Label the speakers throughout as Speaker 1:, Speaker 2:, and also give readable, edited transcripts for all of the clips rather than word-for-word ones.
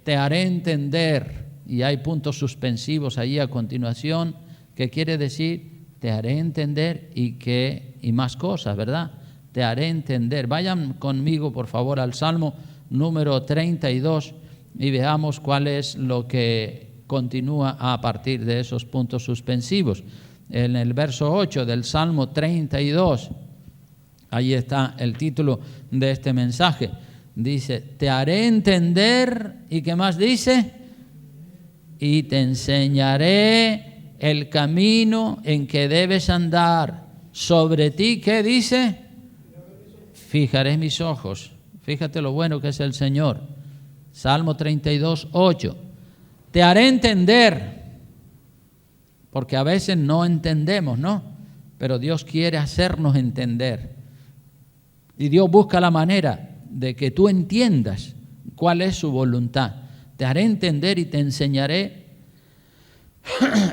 Speaker 1: te haré entender, y hay puntos suspensivos ahí a continuación, que quiere decir te haré entender y más cosas, ¿verdad? Te haré entender. Vayan conmigo, por favor, al Salmo número 32 y veamos cuál es lo que continúa a partir de esos puntos suspensivos. En el verso 8 del Salmo 32, ahí está el título de este mensaje. Dice, te haré entender, ¿y qué más dice? Y te enseñaré el camino en que debes andar. Sobre ti, ¿qué dice? Fijaré mis ojos. Fíjate lo bueno que es el Señor. Salmo 32, 8. Te haré entender, porque a veces no entendemos, ¿no? Pero Dios quiere hacernos entender. Y Dios busca la manera de que tú entiendas cuál es su voluntad. Te haré entender y te enseñaré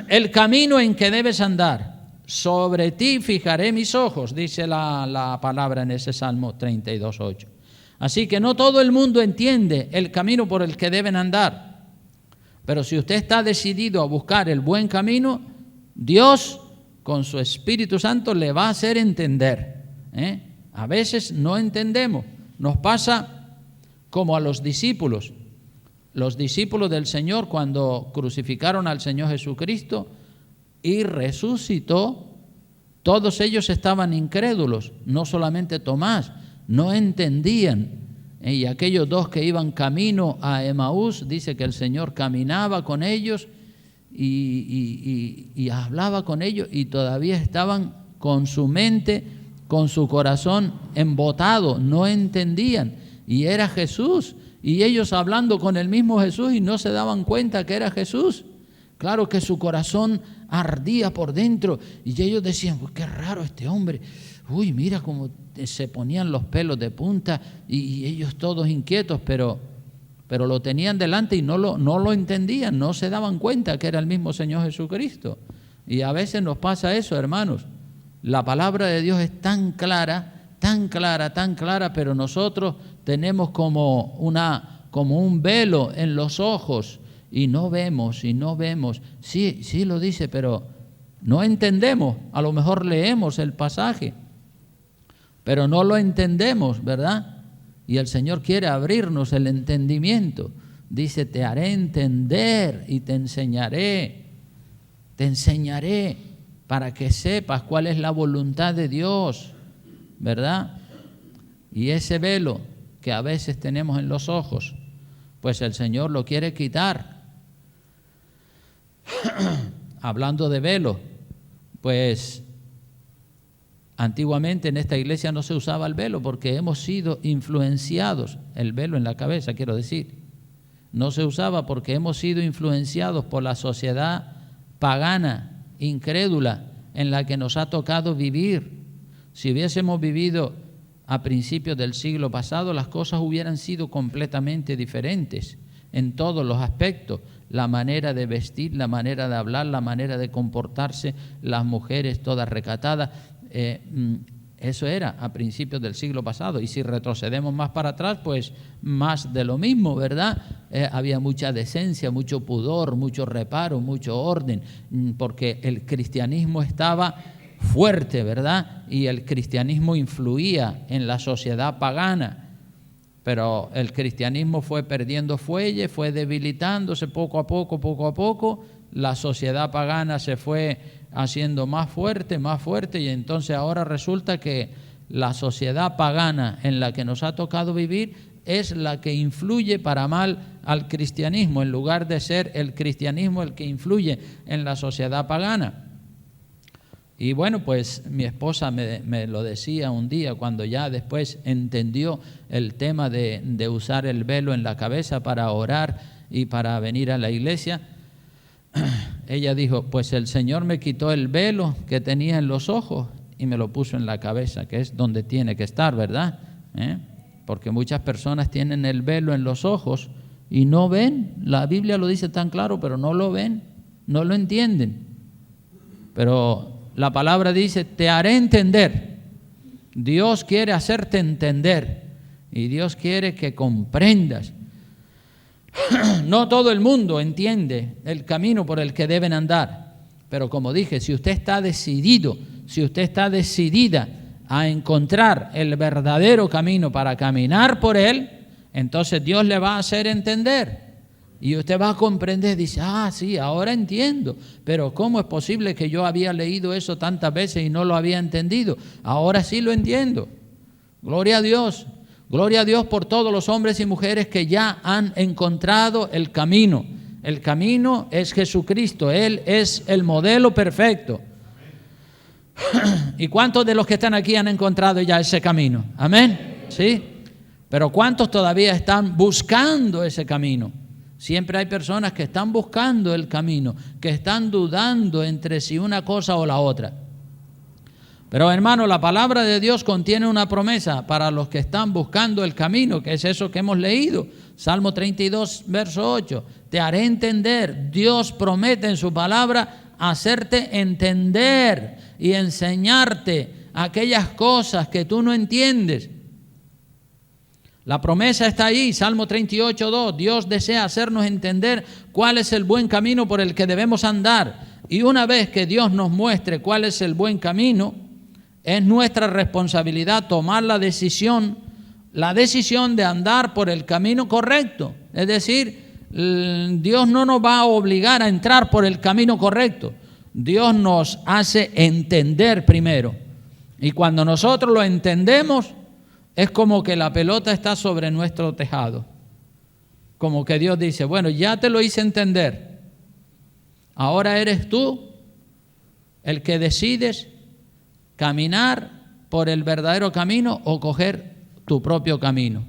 Speaker 1: el camino en que debes andar. Sobre ti fijaré mis ojos, dice la palabra en ese Salmo 32, 8. Así que no todo el mundo entiende el camino por el que deben andar. Pero si usted está decidido a buscar el buen camino, Dios con su Espíritu Santo le va a hacer entender. A veces no entendemos. Nos pasa como a los discípulos. Los discípulos del Señor, cuando crucificaron al Señor Jesucristo y resucitó, todos ellos estaban incrédulos, no solamente Tomás, no entendían. Y aquellos dos que iban camino a Emaús, dice que el Señor caminaba con ellos y hablaba con ellos y todavía estaban con su mente, con su corazón embotado, no entendían. Y era Jesús, y ellos hablando con el mismo Jesús y no se daban cuenta que era Jesús. Claro que su corazón ardía por dentro y ellos decían, pues qué raro este hombre. Uy, mira cómo se ponían los pelos de punta y ellos todos inquietos, pero lo tenían delante y no lo entendían, no se daban cuenta que era el mismo Señor Jesucristo. Y a veces nos pasa eso, hermanos. La palabra de Dios es tan clara, tan clara, tan clara, pero nosotros tenemos como un velo en los ojos y no vemos. Sí lo dice, pero no entendemos. A lo mejor leemos el pasaje, pero no lo entendemos, ¿verdad? Y el Señor quiere abrirnos el entendimiento. Dice, te haré entender y te enseñaré para que sepas cuál es la voluntad de Dios, ¿verdad? Y ese velo que a veces tenemos en los ojos, pues el Señor lo quiere quitar. Hablando de velo, pues antiguamente en esta iglesia no se usaba el velo porque hemos sido influenciados, el velo en la cabeza quiero decir, no se usaba porque hemos sido influenciados por la sociedad pagana, incrédula, en la que nos ha tocado vivir. Si hubiésemos vivido a principios del siglo pasado, las cosas hubieran sido completamente diferentes en todos los aspectos. La manera de vestir, la manera de hablar, la manera de comportarse, las mujeres todas recatadas. Eso era a principios del siglo pasado. Y si retrocedemos más para atrás, pues más de lo mismo, ¿verdad? Había mucha decencia, mucho pudor, mucho reparo, mucho orden, porque el cristianismo estaba fuerte, ¿verdad? Y el cristianismo influía en la sociedad pagana. Pero el cristianismo fue perdiendo fuelle, fue debilitándose poco a poco. La sociedad pagana se fue haciendo más fuerte, y entonces ahora resulta que la sociedad pagana en la que nos ha tocado vivir es la que influye para mal al cristianismo, en lugar de ser el cristianismo el que influye en la sociedad pagana. Y bueno, pues mi esposa me lo decía un día cuando ya después entendió el tema de usar el velo en la cabeza para orar y para venir a la iglesia. Ella dijo, pues el Señor me quitó el velo que tenía en los ojos y me lo puso en la cabeza, que es donde tiene que estar, ¿verdad? Porque muchas personas tienen el velo en los ojos y no ven. La Biblia lo dice tan claro, pero no lo ven, no lo entienden. Pero la palabra dice, te haré entender. Dios quiere hacerte entender y Dios quiere que comprendas No todo el mundo entiende el camino por el que deben andar, pero como dije, si usted está decidido, si usted está decidida a encontrar el verdadero camino para caminar por él, entonces Dios le va a hacer entender y usted va a comprender, dice, sí, ahora entiendo, pero ¿cómo es posible que yo había leído eso tantas veces y no lo había entendido? Ahora sí lo entiendo. Gloria a Dios. Gloria a Dios por todos los hombres y mujeres que ya han encontrado el camino. El camino es Jesucristo, Él es el modelo perfecto. ¿Y cuántos de los que están aquí han encontrado ya ese camino? Amén. ¿Sí? Pero ¿cuántos todavía están buscando ese camino? Siempre hay personas que están buscando el camino, que están dudando entre si una cosa o la otra. Pero hermano, la palabra de Dios contiene una promesa para los que están buscando el camino, que es eso que hemos leído. Salmo 32, verso 8. Te haré entender. Dios promete en su palabra hacerte entender y enseñarte aquellas cosas que tú no entiendes. La promesa está ahí, Salmo 38, 2. Dios desea hacernos entender cuál es el buen camino por el que debemos andar. Y una vez que Dios nos muestre cuál es el buen camino, es nuestra responsabilidad tomar la decisión de andar por el camino correcto. Es decir, Dios no nos va a obligar a entrar por el camino correcto. Dios nos hace entender primero. Y cuando nosotros lo entendemos, es como que la pelota está sobre nuestro tejado. Como que Dios dice, bueno, ya te lo hice entender. Ahora eres tú el que decides caminar por el verdadero camino o coger tu propio camino.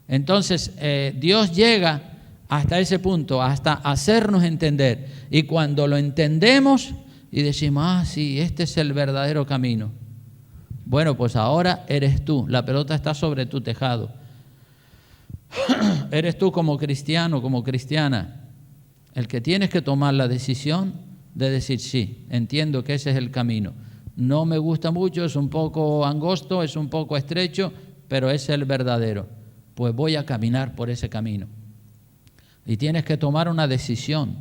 Speaker 1: Entonces, Dios llega hasta ese punto, hasta hacernos entender. Y cuando lo entendemos y decimos, sí, este es el verdadero camino. Bueno, pues ahora eres tú, la pelota está sobre tu tejado. Eres tú como cristiano, como cristiana, el que tienes que tomar la decisión de decir, sí, entiendo que ese es el camino. No me gusta mucho, es un poco angosto, es un poco estrecho, pero es el verdadero. Pues voy a caminar por ese camino. Y tienes que tomar una decisión,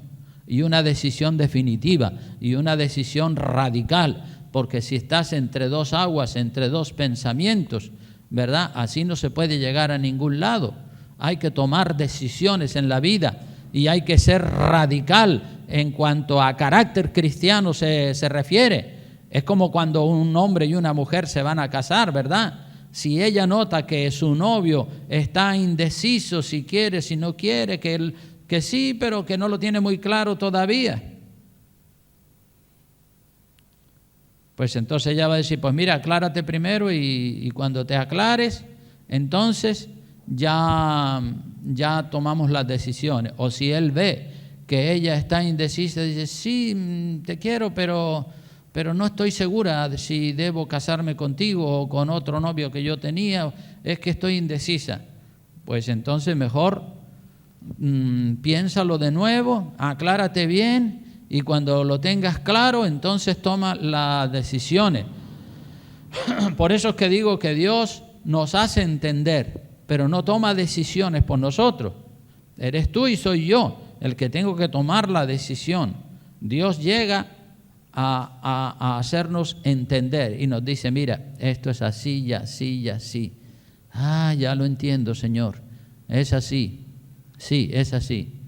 Speaker 1: y una decisión definitiva, y una decisión radical, porque si estás entre dos aguas, entre dos pensamientos, ¿verdad? Así no se puede llegar a ningún lado. Hay que tomar decisiones en la vida y hay que ser radical en cuanto a carácter cristiano se refiere. Es como cuando un hombre y una mujer se van a casar, ¿verdad? Si ella nota que su novio está indeciso, si quiere, si no quiere, que sí, pero que no lo tiene muy claro todavía, pues entonces ella va a decir, pues mira, aclárate primero y cuando te aclares, entonces ya tomamos las decisiones. O si él ve que ella está indecisa, dice, sí, te quiero, pero no estoy segura de si debo casarme contigo o con otro novio que yo tenía, es que estoy indecisa. Pues entonces mejor piénsalo de nuevo, aclárate bien y cuando lo tengas claro, entonces toma las decisiones. Por eso es que digo que Dios nos hace entender, pero no toma decisiones por nosotros. Eres tú y soy yo el que tengo que tomar la decisión. Dios llega a hacernos entender y nos dice, mira, esto es así y así y así. Ya lo entiendo, Señor, es así, sí, es así.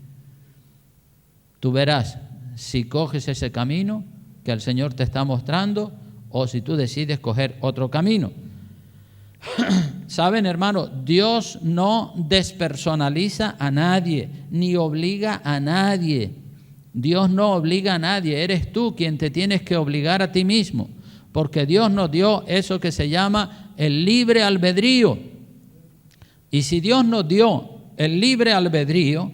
Speaker 1: Tú verás si coges ese camino que el Señor te está mostrando o si tú decides coger otro camino. Saben, hermano, Dios no despersonaliza a nadie ni obliga a nadie. Dios no obliga a nadie, eres tú quien te tienes que obligar a ti mismo, porque Dios nos dio eso que se llama el libre albedrío. Y si Dios nos dio el libre albedrío,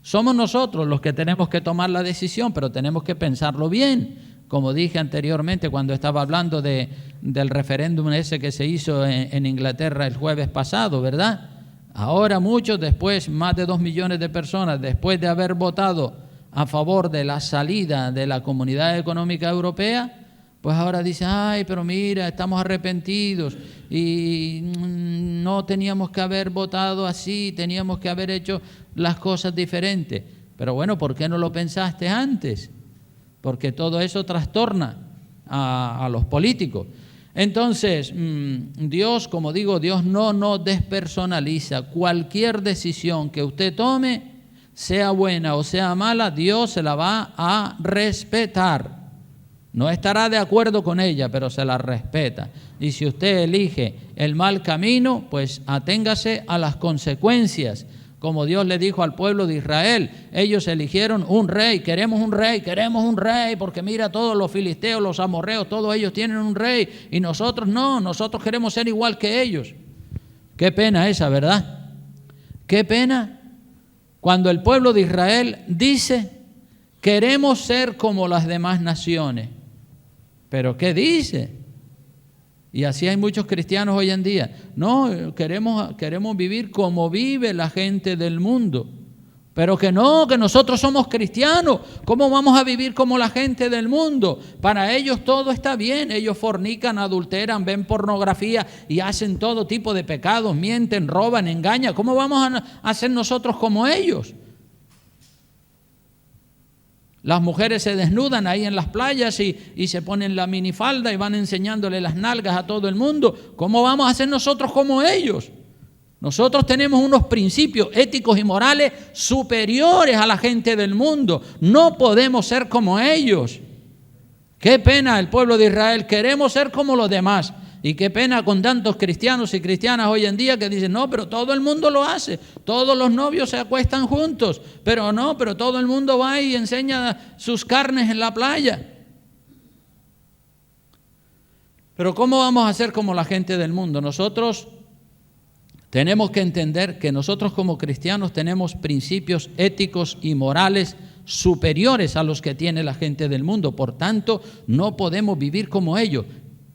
Speaker 1: somos nosotros los que tenemos que tomar la decisión, pero tenemos que pensarlo bien. Como dije anteriormente cuando estaba hablando del referéndum ese que se hizo en Inglaterra el jueves pasado, ¿verdad? Ahora muchos después, más de 2 millones de personas, después de haber votado a favor de la salida de la Comunidad Económica Europea, pues ahora dicen, pero mira, estamos arrepentidos y no teníamos que haber votado así, teníamos que haber hecho las cosas diferentes. Pero bueno, ¿por qué no lo pensaste antes? Porque todo eso trastorna a los políticos. Entonces, Dios, como digo, Dios no nos despersonaliza. Cualquier decisión que usted tome, sea buena o sea mala, Dios se la va a respetar. No estará de acuerdo con ella, pero se la respeta. Y si usted elige el mal camino, pues aténgase a las consecuencias. Como Dios le dijo al pueblo de Israel, ellos eligieron un rey, queremos un rey, porque mira, todos los filisteos, los amorreos, todos ellos tienen un rey, y nosotros no, nosotros queremos ser igual que ellos. Qué pena esa, ¿verdad? Qué pena cuando el pueblo de Israel dice, queremos ser como las demás naciones. ¿Pero qué dice? Y así hay muchos cristianos hoy en día. No, queremos vivir como vive la gente del mundo. Pero que no, que nosotros somos cristianos. ¿Cómo vamos a vivir como la gente del mundo? Para ellos todo está bien. Ellos fornican, adulteran, ven pornografía y hacen todo tipo de pecados, mienten, roban, engañan. ¿Cómo vamos a hacer nosotros como ellos? Las mujeres se desnudan ahí en las playas y se ponen la minifalda y van enseñándole las nalgas a todo el mundo. ¿Cómo vamos a hacer nosotros como ellos? Nosotros tenemos unos principios éticos y morales superiores a la gente del mundo. No podemos ser como ellos. Qué pena el pueblo de Israel, queremos ser como los demás. Y qué pena con tantos cristianos y cristianas hoy en día que dicen, no, pero todo el mundo lo hace, todos los novios se acuestan juntos, pero no, pero todo el mundo va y enseña sus carnes en la playa. Pero ¿cómo vamos a ser como la gente del mundo? Nosotros tenemos que entender que nosotros como cristianos tenemos principios éticos y morales superiores a los que tiene la gente del mundo, por tanto, no podemos vivir como ellos.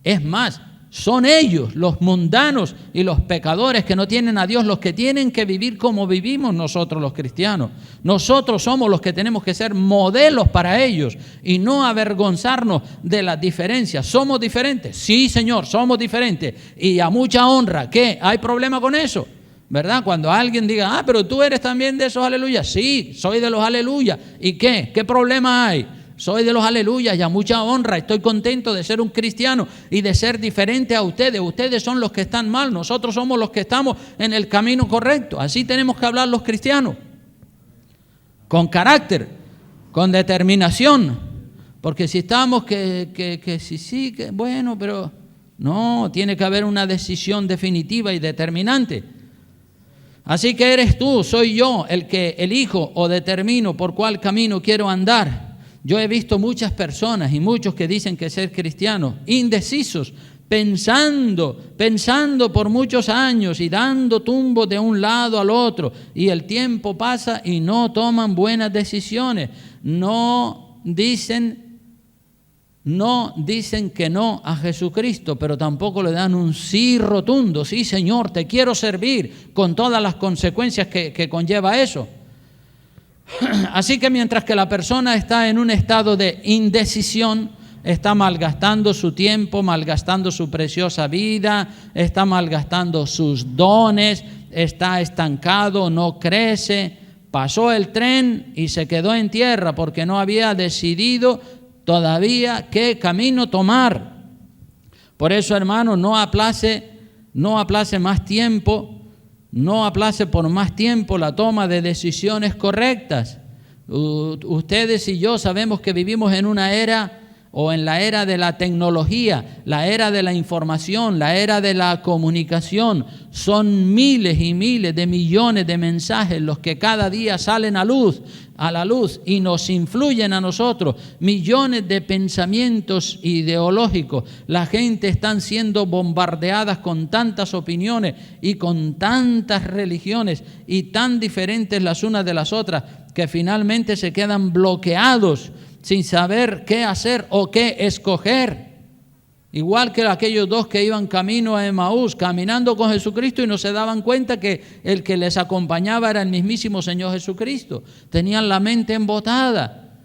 Speaker 1: Es más, son ellos, los mundanos y los pecadores que no tienen a Dios, los que tienen que vivir como vivimos nosotros los cristianos. Nosotros somos los que tenemos que ser modelos para ellos y no avergonzarnos de las diferencias. ¿Somos diferentes? Sí, Señor, somos diferentes. Y a mucha honra. ¿Qué? ¿Hay problema con eso? ¿Verdad? Cuando alguien diga, pero tú eres también de esos aleluyas. Sí, soy de los aleluyas. ¿Y qué? ¿Qué problema hay? Soy de los aleluyas y a mucha honra. Estoy contento de ser un cristiano y de ser diferente a ustedes. Ustedes son los que están mal, nosotros somos los que estamos en el camino correcto. Así tenemos que hablar los cristianos. Con carácter, con determinación. Porque si estamos bueno, pero no, tiene que haber una decisión definitiva y determinante. Así que eres tú, soy yo el que elijo o determino por cuál camino quiero andar. Yo he visto muchas personas y muchos que dicen que ser cristianos, indecisos, pensando por muchos años y dando tumbos de un lado al otro. Y el tiempo pasa y no toman buenas decisiones. No dicen que no a Jesucristo, pero tampoco le dan un sí rotundo. Sí, Señor, te quiero servir, con todas las consecuencias que conlleva eso. Así que mientras que la persona está en un estado de indecisión, está malgastando su tiempo, malgastando su preciosa vida, está malgastando sus dones, está estancado, no crece, pasó el tren y se quedó en tierra porque no había decidido todavía qué camino tomar. Por eso, hermano, no aplace más tiempo. No aplace por más tiempo la toma de decisiones correctas. Ustedes y yo sabemos que vivimos en una era o en la era de la tecnología, la era de la información, la era de la comunicación. Son miles y miles de millones de mensajes los que cada día salen a la luz y nos influyen a nosotros. Millones de pensamientos ideológicos. La gente está siendo bombardeadas con tantas opiniones y con tantas religiones y tan diferentes las unas de las otras que finalmente se quedan bloqueados sin saber qué hacer o qué escoger. Igual que aquellos dos que iban camino a Emaús, caminando con Jesucristo y no se daban cuenta que el que les acompañaba era el mismísimo Señor Jesucristo. Tenían la mente embotada.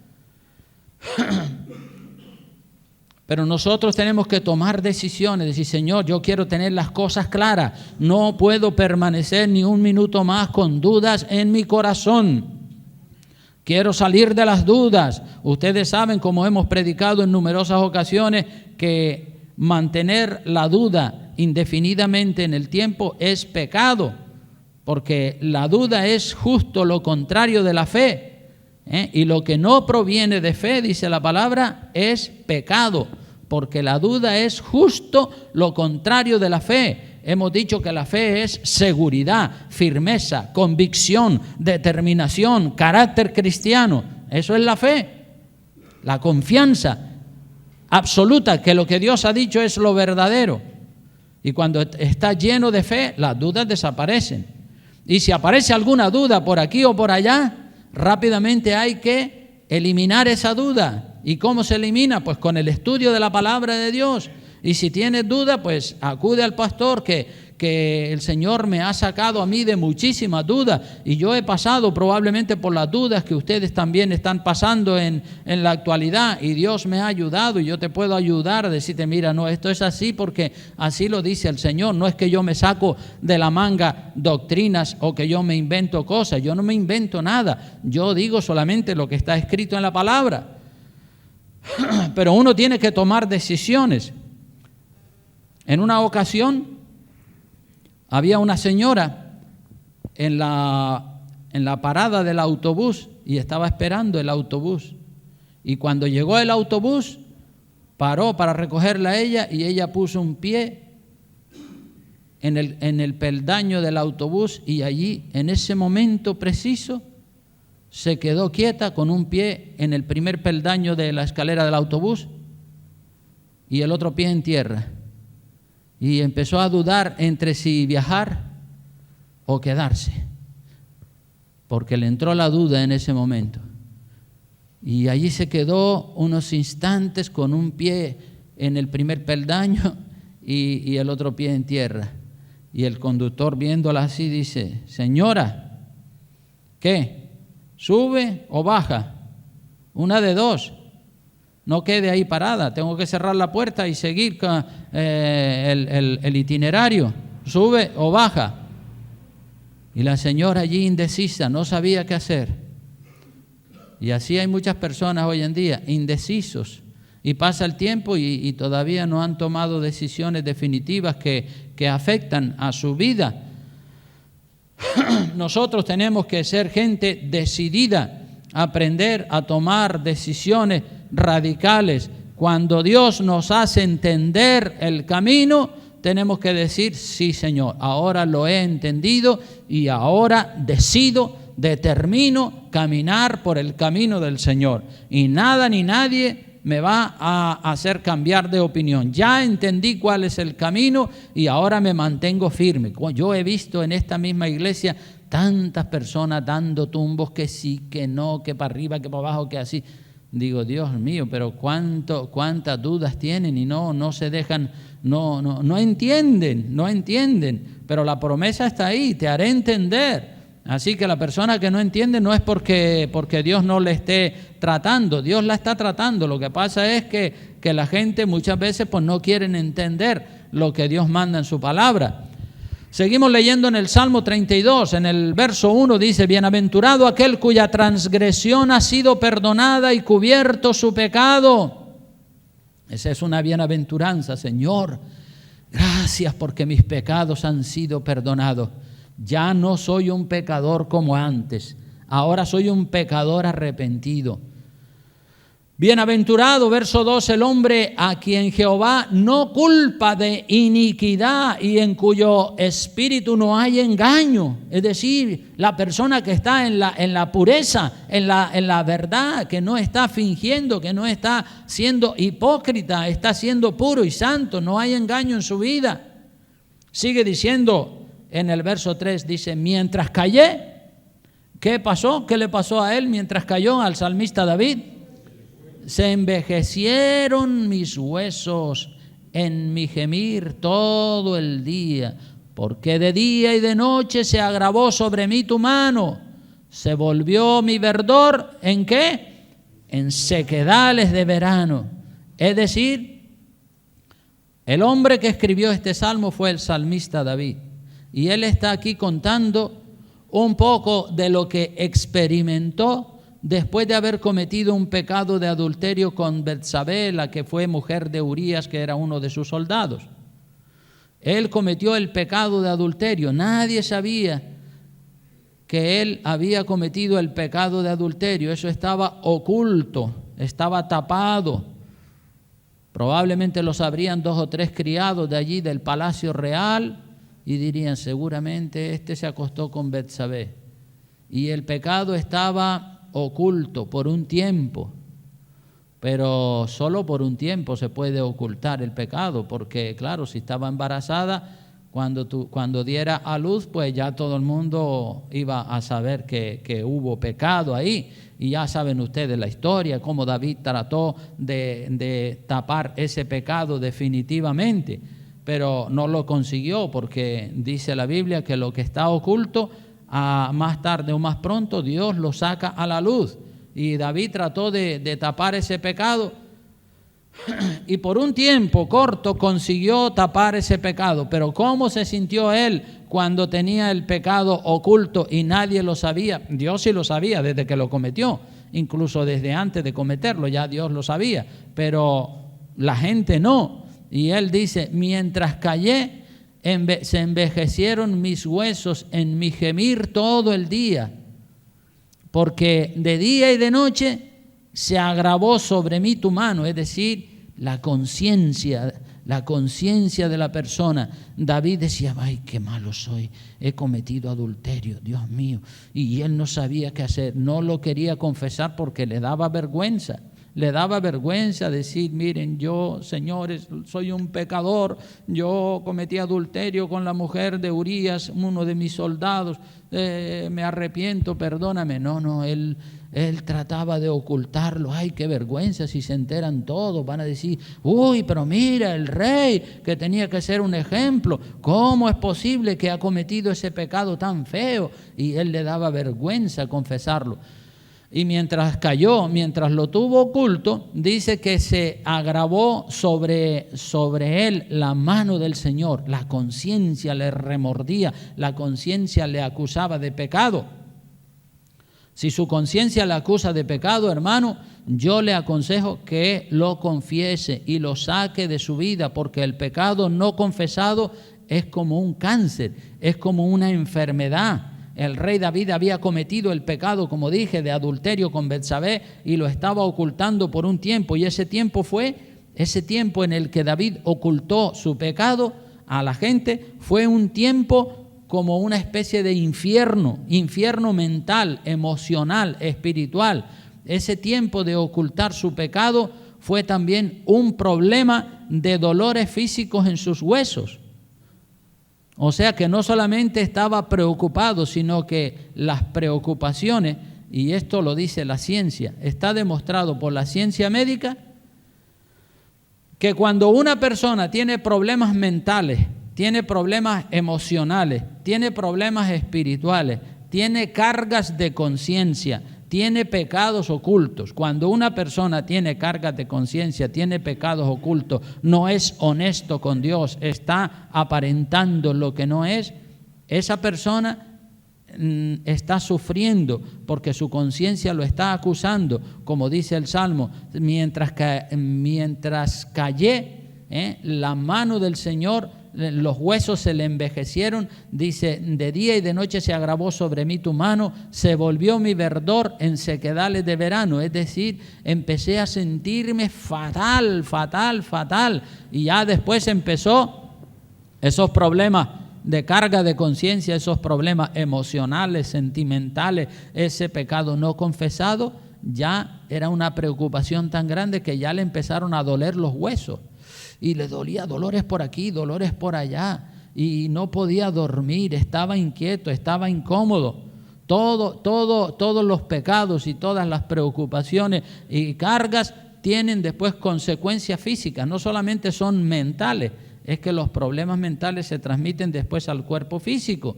Speaker 1: Pero nosotros tenemos que tomar decisiones, decir, Señor, yo quiero tener las cosas claras, no puedo permanecer ni un minuto más con dudas en mi corazón. Quiero salir de las dudas. Ustedes saben, como hemos predicado en numerosas ocasiones, que mantener la duda indefinidamente en el tiempo es pecado, porque la duda es justo lo contrario de la fe. Y lo que no proviene de fe, dice la palabra, es pecado, porque la duda es justo lo contrario de la fe. Hemos dicho que la fe es seguridad, firmeza, convicción, determinación, carácter cristiano. Eso es la fe, la confianza absoluta que lo que Dios ha dicho es lo verdadero. Y cuando está lleno de fe, las dudas desaparecen. Y si aparece alguna duda por aquí o por allá, rápidamente hay que eliminar esa duda. ¿Y cómo se elimina? Pues con el estudio de la palabra de Dios. Y si tienes duda, pues acude al pastor, que el Señor me ha sacado a mí de muchísimas dudas. Y yo he pasado probablemente por las dudas que ustedes también están pasando en la actualidad. Y Dios me ha ayudado y yo te puedo ayudar a decirte, mira, no, esto es así porque así lo dice el Señor. No es que yo me saco de la manga doctrinas o que yo me invento cosas. Yo no me invento nada. Yo digo solamente lo que está escrito en la palabra. Pero uno tiene que tomar decisiones. En una ocasión había una señora en la parada del autobús y estaba esperando el autobús. Y cuando llegó el autobús, paró para recogerla a ella y ella puso un pie en el peldaño del autobús y allí, en ese momento preciso, se quedó quieta con un pie en el primer peldaño de la escalera del autobús y el otro pie en tierra. Y empezó a dudar entre si viajar o quedarse, porque le entró la duda en ese momento. Y allí se quedó unos instantes con un pie en el primer peldaño y el otro pie en tierra. Y el conductor, viéndola así, dice, señora, ¿qué? ¿Sube o baja? Una de dos. No quede ahí parada, tengo que cerrar la puerta y seguir con el itinerario. ¿Sube o baja? Y la señora allí indecisa, no sabía qué hacer. Y así hay muchas personas hoy en día, indecisos. Y pasa el tiempo y todavía no han tomado decisiones definitivas que afectan a su vida. Nosotros tenemos que ser gente decidida, aprender a tomar decisiones radicales. Cuando Dios nos hace entender el camino, tenemos que decir, sí, Señor, ahora lo he entendido y ahora determino caminar por el camino del Señor. Y nada ni nadie me va a hacer cambiar de opinión. Ya entendí cuál es el camino y ahora me mantengo firme. Yo he visto en esta misma iglesia tantas personas dando tumbos que sí, que no, que para arriba, que para abajo, que así. Digo, Dios mío, pero cuántas dudas tienen y no se dejan, no entienden, pero la promesa está ahí, te haré entender. Así que la persona que no entiende no es porque Dios no le esté tratando, Dios la está tratando. Lo que pasa es que la gente muchas veces pues no quieren entender lo que Dios manda en su palabra. Seguimos leyendo en el Salmo 32, en el verso 1 dice, bienaventurado aquel cuya transgresión ha sido perdonada y cubierto su pecado. Esa es una bienaventuranza, Señor. Gracias porque mis pecados han sido perdonados. Ya no soy un pecador como antes, ahora soy un pecador arrepentido. Bienaventurado, verso 2, el hombre a quien Jehová no culpa de iniquidad y en cuyo espíritu no hay engaño. Es decir, la persona que está en la pureza, en la verdad, que no está fingiendo, que no está siendo hipócrita, está siendo puro y santo, no hay engaño en su vida. Sigue diciendo en el verso 3, dice, mientras callé, ¿qué pasó? ¿Qué le pasó a él mientras cayó al salmista David? Se envejecieron mis huesos en mi gemir todo el día, porque de día y de noche se agravó sobre mí tu mano. Se volvió mi verdor, ¿en qué? En sequedales de verano. Es decir, El hombre que escribió este salmo fue el salmista David. Y él está aquí contando un poco de lo que experimentó después de haber cometido un pecado de adulterio con Betsabé, la que fue mujer de Urías, que era uno de sus soldados. Él cometió el pecado de adulterio. Nadie sabía que él había cometido el pecado de adulterio. Eso estaba oculto, estaba tapado. Probablemente lo sabrían 2 o 3 criados de allí del palacio real y dirían, seguramente este se acostó con Betsabé. Y el pecado estaba oculto por un tiempo, pero solo por un tiempo se puede ocultar el pecado, porque claro, si estaba embarazada, cuando diera a luz, pues ya todo el mundo iba a saber que hubo pecado ahí. Y ya saben ustedes la historia, cómo David trató de tapar ese pecado definitivamente, pero no lo consiguió, porque dice la Biblia que lo que está oculto, más tarde o más pronto, Dios lo saca a la luz. Y David trató de tapar ese pecado, y por un tiempo corto consiguió tapar ese pecado. Pero ¿cómo se sintió él cuando tenía el pecado oculto y nadie lo sabía? Dios sí lo sabía desde que lo cometió, incluso desde antes de cometerlo ya Dios lo sabía, pero la gente no. Y él dice, mientras callé, se envejecieron mis huesos en mi gemir todo el día, porque de día y de noche se agravó sobre mí tu mano. Es decir, la conciencia de la persona. David decía, ay, qué malo soy, he cometido adulterio, Dios mío. Y él no sabía qué hacer, no lo quería confesar porque le daba vergüenza. Le daba vergüenza decir, miren, yo, señores, soy un pecador, yo cometí adulterio con la mujer de Urías, uno de mis soldados, me arrepiento, perdóname. No, él trataba de ocultarlo. Ay, qué vergüenza, si se enteran todos, van a decir, uy, pero mira, el rey, que tenía que ser un ejemplo, ¿cómo es posible que ha cometido ese pecado tan feo? Y él le daba vergüenza confesarlo. Y mientras cayó, mientras lo tuvo oculto, dice que se agravó sobre él la mano del Señor. La conciencia le remordía, la conciencia le acusaba de pecado. Si su conciencia le acusa de pecado, hermano, yo le aconsejo que lo confiese y lo saque de su vida, porque el pecado no confesado es como un cáncer, es como una enfermedad. El rey David había cometido el pecado, como dije, de adulterio con Betsabé y lo estaba ocultando por un tiempo. Y ese tiempo en el que David ocultó su pecado a la gente, fue un tiempo como una especie de infierno mental, emocional, espiritual. Ese tiempo de ocultar su pecado fue también un problema de dolores físicos en sus huesos. O sea que no solamente estaba preocupado, sino que las preocupaciones, y esto lo dice la ciencia, está demostrado por la ciencia médica, que cuando una persona tiene problemas mentales, tiene problemas emocionales, tiene problemas espirituales, tiene cargas de conciencia, tiene pecados ocultos. Cuando una persona tiene cargas de conciencia, tiene pecados ocultos, no es honesto con Dios, está aparentando lo que no es, esa persona está sufriendo porque su conciencia lo está acusando, como dice el Salmo, mientras callé, la mano del Señor, los huesos se le envejecieron, dice, de día y de noche se agravó sobre mí tu mano, se volvió mi verdor en sequedales de verano. Es decir, empecé a sentirme fatal, y ya después empezó esos problemas de carga de conciencia, esos problemas emocionales, sentimentales, ese pecado no confesado, ya era una preocupación tan grande que ya le empezaron a doler los huesos. Y le dolía dolores por aquí, dolores por allá, y no podía dormir, estaba inquieto, estaba incómodo. Todos los pecados y todas las preocupaciones y cargas tienen después consecuencias físicas, no solamente son mentales, es que los problemas mentales se transmiten después al cuerpo físico.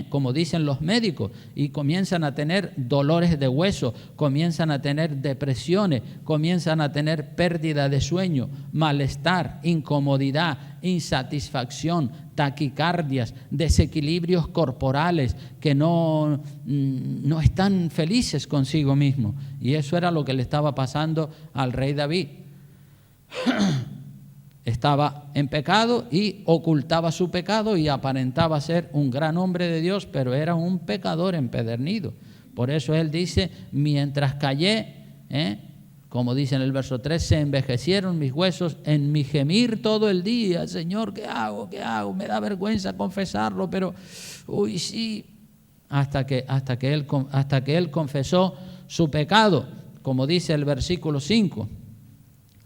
Speaker 1: como dicen los médicos, y comienzan a tener dolores de hueso, comienzan a tener depresiones, comienzan a tener pérdida de sueño, malestar, incomodidad, insatisfacción, taquicardias, desequilibrios corporales, que no están felices consigo mismo. Y eso era lo que le estaba pasando al rey David. Estaba en pecado y ocultaba su pecado y aparentaba ser un gran hombre de Dios, pero era un pecador empedernido. Por eso él dice, mientras callé, como dice en el verso 3, se envejecieron mis huesos en mi gemir todo el día. Señor, ¿qué hago? ¿Qué hago? Me da vergüenza confesarlo, pero uy, sí. Hasta que él confesó su pecado, como dice el versículo 5.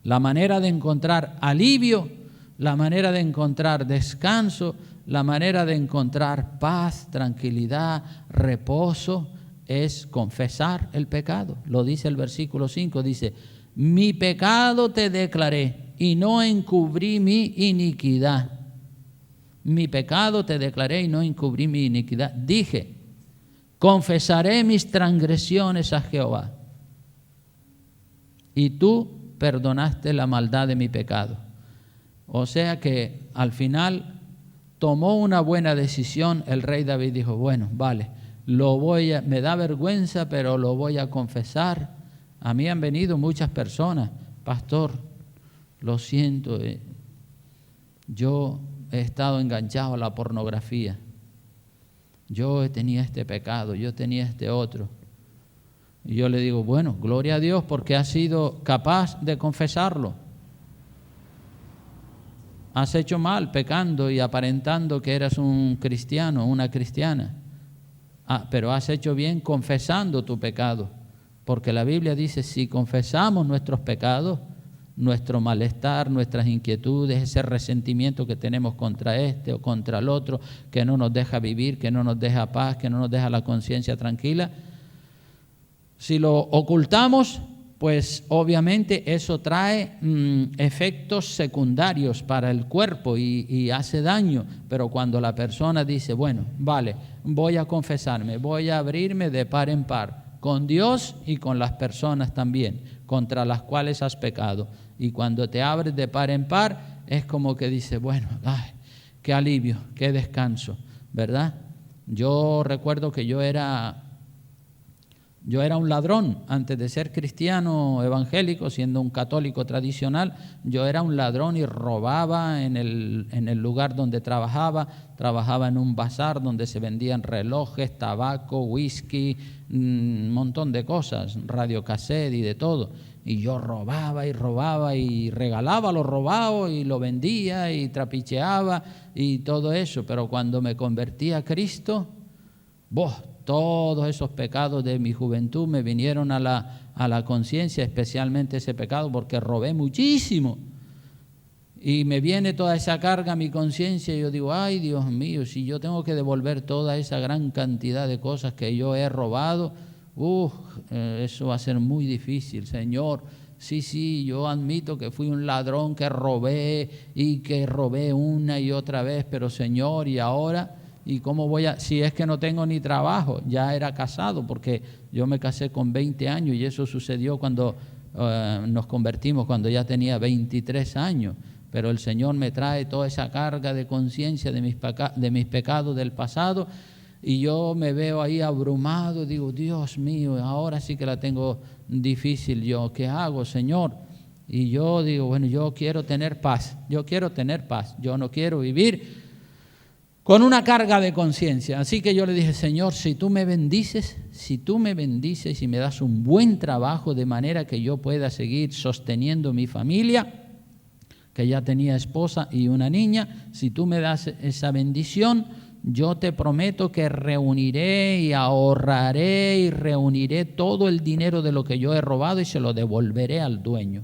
Speaker 1: La manera de encontrar alivio, la manera de encontrar descanso, la manera de encontrar paz, tranquilidad, reposo, es confesar el pecado. Lo dice el versículo 5, dice, mi pecado te declaré y no encubrí mi iniquidad. Mi pecado te declaré y no encubrí mi iniquidad. Dije, confesaré mis transgresiones a Jehová. Y tú perdonaste la maldad de mi pecado. O sea que al final tomó una buena decisión. El rey David dijo, bueno, vale, me da vergüenza, pero lo voy a confesar. A mí han venido muchas personas, pastor, lo siento, yo he estado enganchado a la pornografía. Yo tenía este pecado, yo tenía este otro. Y yo le digo, bueno, gloria a Dios porque has sido capaz de confesarlo. Has hecho mal pecando y aparentando que eras un cristiano, una cristiana. Pero has hecho bien confesando tu pecado. Porque la Biblia dice, si confesamos nuestros pecados, nuestro malestar, nuestras inquietudes, ese resentimiento que tenemos contra este o contra el otro, que no nos deja vivir, que no nos deja paz, que no nos deja la conciencia tranquila, si lo ocultamos, pues obviamente eso trae efectos secundarios para el cuerpo y hace daño. Pero cuando la persona dice, bueno, vale, voy a confesarme, voy a abrirme de par en par, con Dios y con las personas también, contra las cuales has pecado. Y cuando te abres de par en par, es como que dice, bueno, ay, qué alivio, qué descanso, ¿verdad? Yo recuerdo que yo era un ladrón antes de ser cristiano evangélico, siendo un católico tradicional. Yo era un ladrón y robaba en el lugar donde trabajaba en un bazar donde se vendían relojes, tabaco, whisky, un montón de cosas, radiocassette y de todo. Y yo robaba y regalaba lo robado y lo vendía y trapicheaba y todo eso. Pero cuando me convertí a Cristo, todos esos pecados de mi juventud me vinieron a la conciencia, especialmente ese pecado, porque robé muchísimo. Y me viene toda esa carga a mi conciencia y yo digo, ay Dios mío, si yo tengo que devolver toda esa gran cantidad de cosas que yo he robado, eso va a ser muy difícil, Señor. Sí, yo admito que fui un ladrón, que robé y que robé una y otra vez, pero Señor, ¿y ahora? ¿Y cómo si es que no tengo ni trabajo? Ya era casado, porque yo me casé con 20 años y eso sucedió cuando nos convertimos, cuando ya tenía 23 años. Pero el Señor me trae toda esa carga de conciencia de mis pecados del pasado y yo me veo ahí abrumado, digo, Dios mío, ahora sí que la tengo difícil yo. ¿Qué hago, Señor? Y yo digo, bueno, yo quiero tener paz, yo no quiero vivir con una carga de conciencia. Así que yo le dije, Señor, si tú me bendices y me das un buen trabajo de manera que yo pueda seguir sosteniendo mi familia, que ya tenía esposa y una niña, si tú me das esa bendición, yo te prometo que reuniré y ahorraré y reuniré todo el dinero de lo que yo he robado y se lo devolveré al dueño.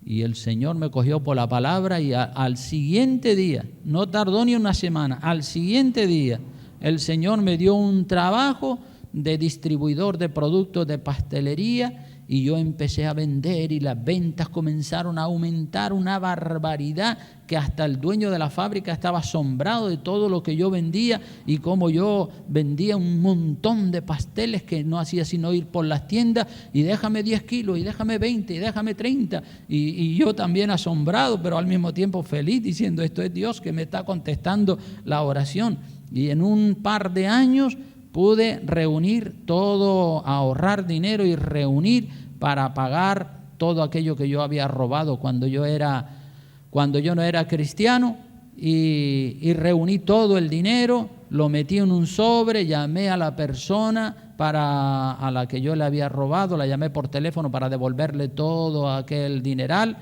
Speaker 1: Y el Señor me cogió por la palabra y al siguiente día, no tardó ni una semana, al siguiente día el Señor me dio un trabajo de distribuidor de productos de pastelería y yo empecé a vender y las ventas comenzaron a aumentar una barbaridad que hasta el dueño de la fábrica estaba asombrado de todo lo que yo vendía y cómo yo vendía un montón de pasteles que no hacía sino ir por las tiendas y déjame 10 kilos y déjame 20 y déjame 30 y yo también asombrado pero al mismo tiempo feliz diciendo esto es Dios que me está contestando la oración y en un par de años pude reunir todo, ahorrar dinero y reunir para pagar todo aquello que yo había robado cuando yo no era cristiano y reuní todo el dinero, lo metí en un sobre, llamé a la persona a la que yo le había robado, la llamé por teléfono para devolverle todo aquel dineral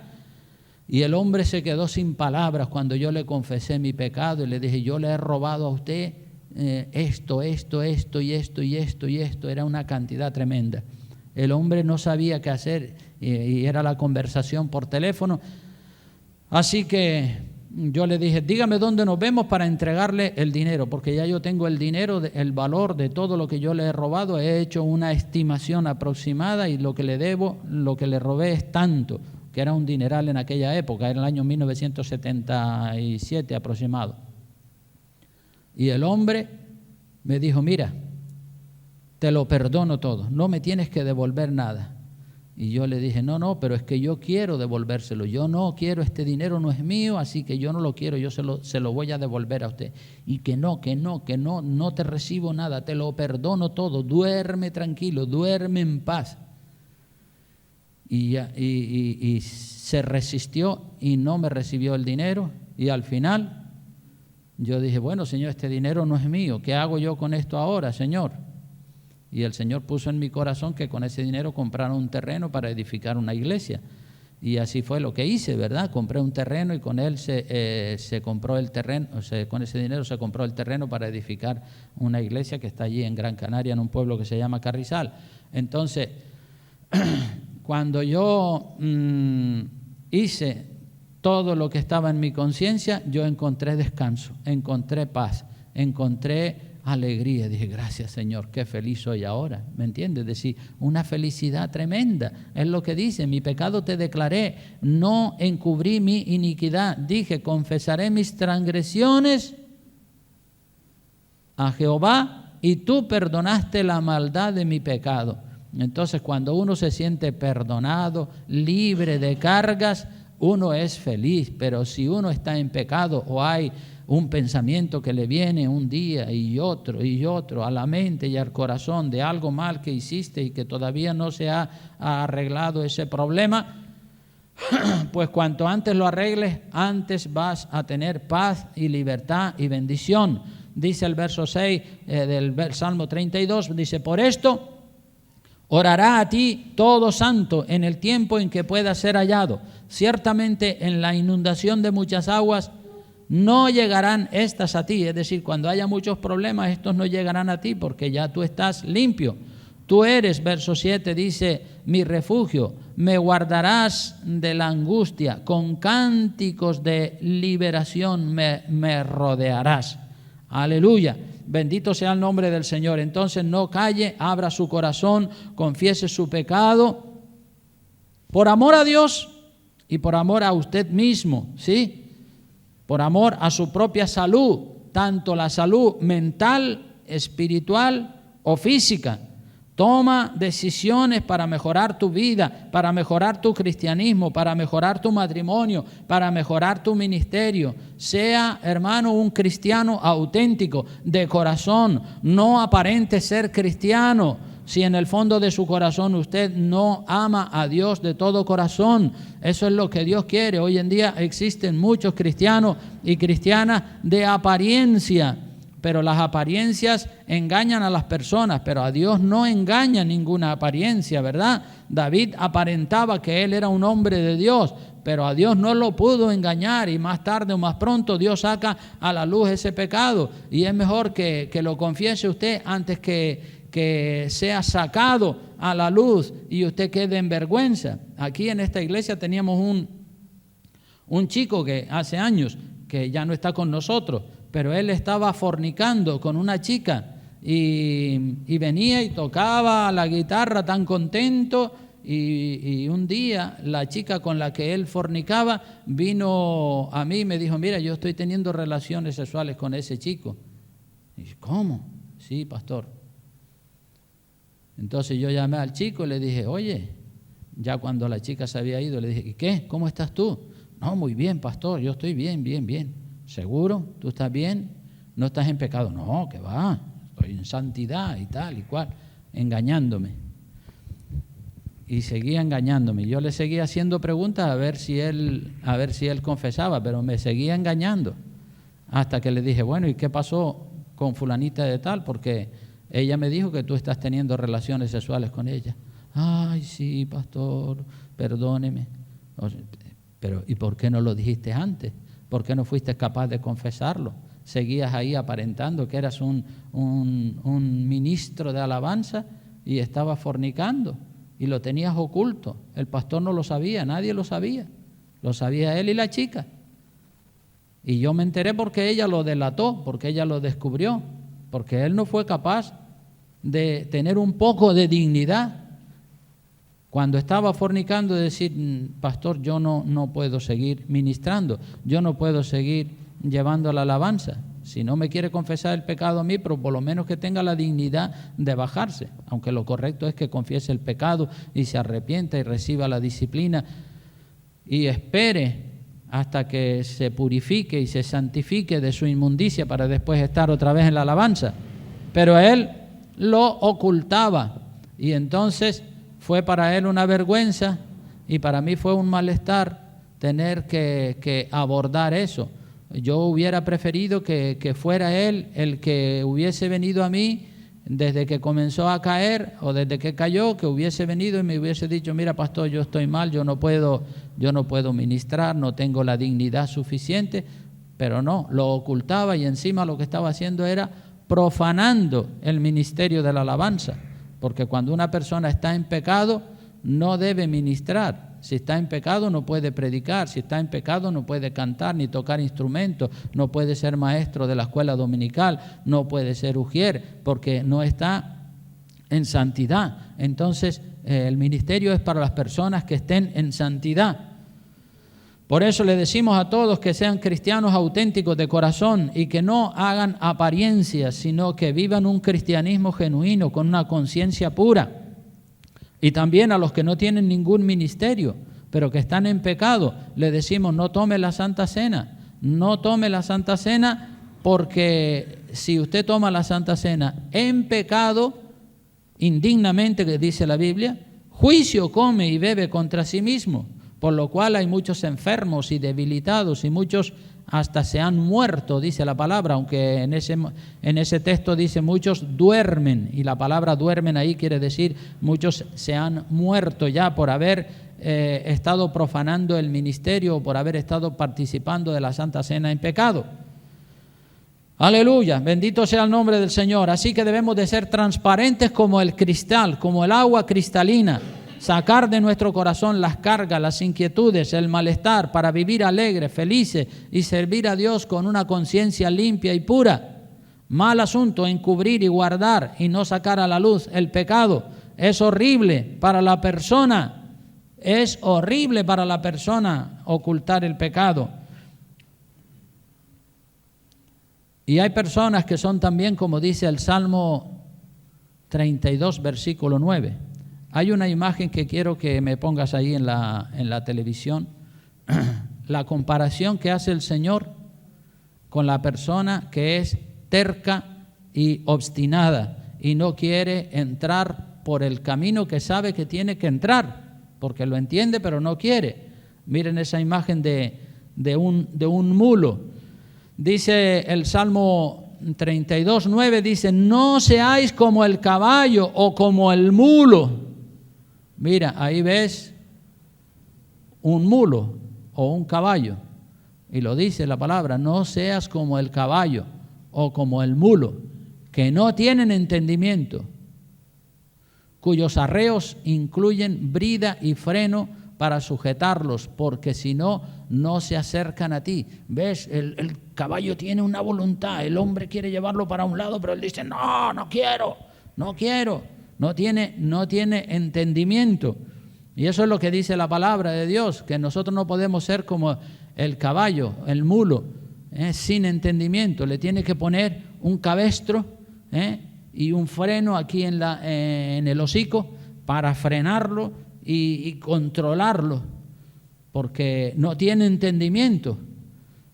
Speaker 1: y el hombre se quedó sin palabras cuando yo le confesé mi pecado y le dije, yo le he robado a usted esto y esto, era una cantidad tremenda. El hombre no sabía qué hacer y era la conversación por teléfono. Así que yo le dije, dígame dónde nos vemos para entregarle el dinero, porque ya yo tengo el dinero, el valor de todo lo que yo le he robado, he hecho una estimación aproximada y lo que le debo, lo que le robé es tanto, que era un dineral en aquella época, era el año 1977 aproximado. Y el hombre me dijo, mira, te lo perdono todo, no me tienes que devolver nada. Y yo le dije, no, pero es que yo quiero devolvérselo, yo no quiero, este dinero no es mío, así que yo no lo quiero, yo se lo voy a devolver a usted. Y que no te recibo nada, te lo perdono todo, duerme tranquilo, duerme en paz. Y se resistió y no me recibió el dinero y al final yo dije, bueno, Señor, este dinero no es mío, ¿qué hago yo con esto ahora, Señor? Y el Señor puso en mi corazón que con ese dinero compraron un terreno para edificar una iglesia. Y así fue lo que hice, ¿verdad? Compré un terreno y con él se compró el terreno, con ese dinero se compró el terreno para edificar una iglesia que está allí en Gran Canaria, en un pueblo que se llama Carrizal. Entonces, cuando yo hice todo lo que estaba en mi conciencia, yo encontré descanso, encontré paz, encontré alegría. Dije, gracias Señor, qué feliz soy ahora. ¿Me entiendes? Es decir, una felicidad tremenda. Es lo que dice, mi pecado te declaré, no encubrí mi iniquidad. Dije, confesaré mis transgresiones a Jehová y tú perdonaste la maldad de mi pecado. Entonces, cuando uno se siente perdonado, libre de cargas, uno es feliz. Pero si uno está en pecado o hay un pensamiento que le viene un día y otro a la mente y al corazón de algo mal que hiciste y que todavía no se ha arreglado ese problema, pues cuanto antes lo arregles, antes vas a tener paz y libertad y bendición. Dice el verso 6 del Salmo 32, dice, por esto orará a ti todo santo en el tiempo en que pueda ser hallado. Ciertamente en la inundación de muchas aguas no llegarán estas a ti, es decir, cuando haya muchos problemas, estos no llegarán a ti porque ya tú estás limpio. Tú eres, verso 7 dice, mi refugio, me guardarás de la angustia, con cánticos de liberación me rodearás. Aleluya, bendito sea el nombre del Señor. Entonces no calle, abra su corazón, confiese su pecado, por amor a Dios y por amor a usted mismo, ¿sí? Por amor a su propia salud, tanto la salud mental, espiritual o física. Toma decisiones para mejorar tu vida, para mejorar tu cristianismo, para mejorar tu matrimonio, para mejorar tu ministerio. Sea, hermano, un cristiano auténtico, de corazón, no aparente ser cristiano. Si en el fondo de su corazón usted no ama a Dios de todo corazón, eso es lo que Dios quiere. Hoy en día existen muchos cristianos y cristianas de apariencia, pero las apariencias engañan a las personas, pero a Dios no engaña ninguna apariencia, ¿verdad? David aparentaba que él era un hombre de Dios, pero a Dios no lo pudo engañar y más tarde o más pronto Dios saca a la luz ese pecado y es mejor que lo confiese usted antes que sea sacado a la luz y usted quede en vergüenza. Aquí en esta iglesia teníamos un chico que hace años, que ya no está con nosotros, pero él estaba fornicando con una chica y venía y tocaba la guitarra tan contento. Y un día la chica con la que él fornicaba vino a mí y me dijo, mira, yo estoy teniendo relaciones sexuales con ese chico. Y yo, ¿cómo? Sí, pastor. Entonces yo llamé al chico y le dije, oye, ya cuando la chica se había ido, le dije, ¿y qué? ¿Cómo estás tú? No, muy bien, pastor, yo estoy bien, bien, bien. ¿Seguro? ¿Tú estás bien? ¿No estás en pecado? No, que va, estoy en santidad y tal y cual, engañándome. Y seguía engañándome. Yo le seguía haciendo preguntas a ver si él confesaba, pero me seguía engañando. Hasta que le dije, bueno, ¿y qué pasó con fulanita de tal? Porque ella me dijo que tú estás teniendo relaciones sexuales con ella. Ay, sí, pastor, perdóneme. Pero ¿y por qué no lo dijiste antes? ¿Por qué no fuiste capaz de confesarlo? Seguías ahí aparentando que eras un ministro de alabanza y estabas fornicando. Y lo tenías oculto. El pastor no lo sabía, nadie lo sabía. Lo sabía él y la chica. Y yo me enteré porque ella lo delató, porque ella lo descubrió, porque él no fue capaz de tener un poco de dignidad. Cuando estaba fornicando, de decir, pastor, yo no puedo seguir ministrando, yo no puedo seguir llevando la alabanza. Si no me quiere confesar el pecado a mí, pero por lo menos que tenga la dignidad de bajarse, aunque lo correcto es que confiese el pecado y se arrepienta y reciba la disciplina y espere hasta que se purifique y se santifique de su inmundicia para después estar otra vez en la alabanza. Pero él lo ocultaba y entonces fue para él una vergüenza y para mí fue un malestar tener que abordar eso. Yo hubiera preferido que fuera él el que hubiese venido a mí desde que comenzó a caer o desde que cayó, que hubiese venido y me hubiese dicho, mira, pastor, yo estoy mal, yo no puedo ministrar, no tengo la dignidad suficiente, pero no, lo ocultaba y encima lo que estaba haciendo era profanando el ministerio de la alabanza, porque cuando una persona está en pecado no debe ministrar. Si está en pecado no puede predicar, si está en pecado no puede cantar ni tocar instrumentos, no puede ser maestro de la escuela dominical, no puede ser ujier, porque no está en santidad. Entonces el ministerio es para las personas que estén en santidad. Por eso le decimos a todos que sean cristianos auténticos de corazón y que no hagan apariencias, sino que vivan un cristianismo genuino con una conciencia pura. Y también a los que no tienen ningún ministerio, pero que están en pecado, le decimos no tome la Santa Cena. No tome la Santa Cena porque si usted toma la Santa Cena en pecado, indignamente, que dice la Biblia, juicio come y bebe contra sí mismo, por lo cual hay muchos enfermos y debilitados y muchos hasta se han muerto, dice la palabra, aunque en ese texto dice muchos duermen, y la palabra duermen ahí quiere decir muchos se han muerto ya por haber estado profanando el ministerio o por haber estado participando de la Santa Cena en pecado. Aleluya, bendito sea el nombre del Señor. Así que debemos de ser transparentes como el cristal, como el agua cristalina. Sacar de nuestro corazón las cargas, las inquietudes, el malestar para vivir alegres, felices y servir a Dios con una conciencia limpia y pura. Mal asunto encubrir y guardar y no sacar a la luz el pecado. Es horrible para la persona. Es horrible para la persona ocultar el pecado. Y hay personas que son también, como dice el Salmo 32, versículo 9. Hay una imagen que quiero que me pongas ahí en la televisión. La comparación que hace el Señor con la persona que es terca y obstinada y no quiere entrar por el camino que sabe que tiene que entrar, porque lo entiende pero no quiere. Miren esa imagen de un mulo. Dice el Salmo 32, 9, dice, no seáis como el caballo o como el mulo. Mira, ahí ves un mulo o un caballo. Y lo dice la palabra, no seas como el caballo o como el mulo, que no tienen entendimiento, cuyos arreos incluyen brida y freno para sujetarlos, porque si no, no se acercan a ti. ¿Ves? El caballo tiene una voluntad, el hombre quiere llevarlo para un lado, pero él dice, no, no quiero, no tiene entendimiento. Y eso es lo que dice la palabra de Dios, que nosotros no podemos ser como el caballo, el mulo, sin entendimiento. Le tiene que poner un cabestro y un freno aquí en el hocico para frenarlo y controlarlo, porque no tiene entendimiento,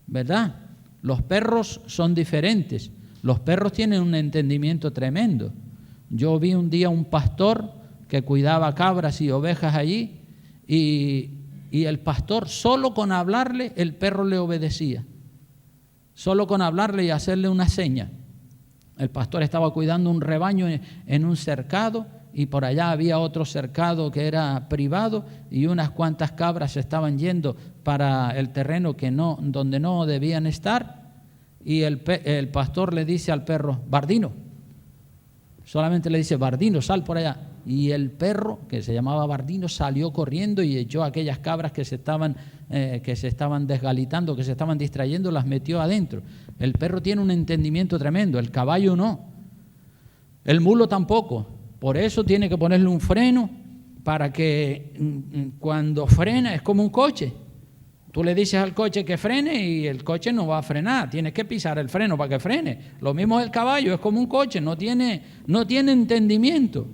Speaker 1: ¿verdad? Los perros son diferentes. Los perros tienen un entendimiento tremendo. Yo vi un día un pastor que cuidaba cabras y ovejas allí, y el pastor, solo con hablarle, el perro le obedecía. Solo con hablarle y hacerle una seña. El pastor estaba cuidando un rebaño en un cercado, y por allá había otro cercado que era privado, y unas cuantas cabras estaban yendo para el terreno donde no debían estar, y el pastor le dice al perro, Bardino, solamente le dice, Bardino, sal por allá. Y el perro, que se llamaba Bardino, salió corriendo y echó a aquellas cabras que se estaban desgalitando, que se estaban distrayendo, las metió adentro. El perro tiene un entendimiento tremendo, el caballo no. El mulo tampoco. Por eso tiene que ponerle un freno, para que cuando frena es como un coche. Tú le dices al coche que frene y el coche no va a frenar. Tienes que pisar el freno para que frene. Lo mismo es el caballo, es como un coche, no tiene entendimiento.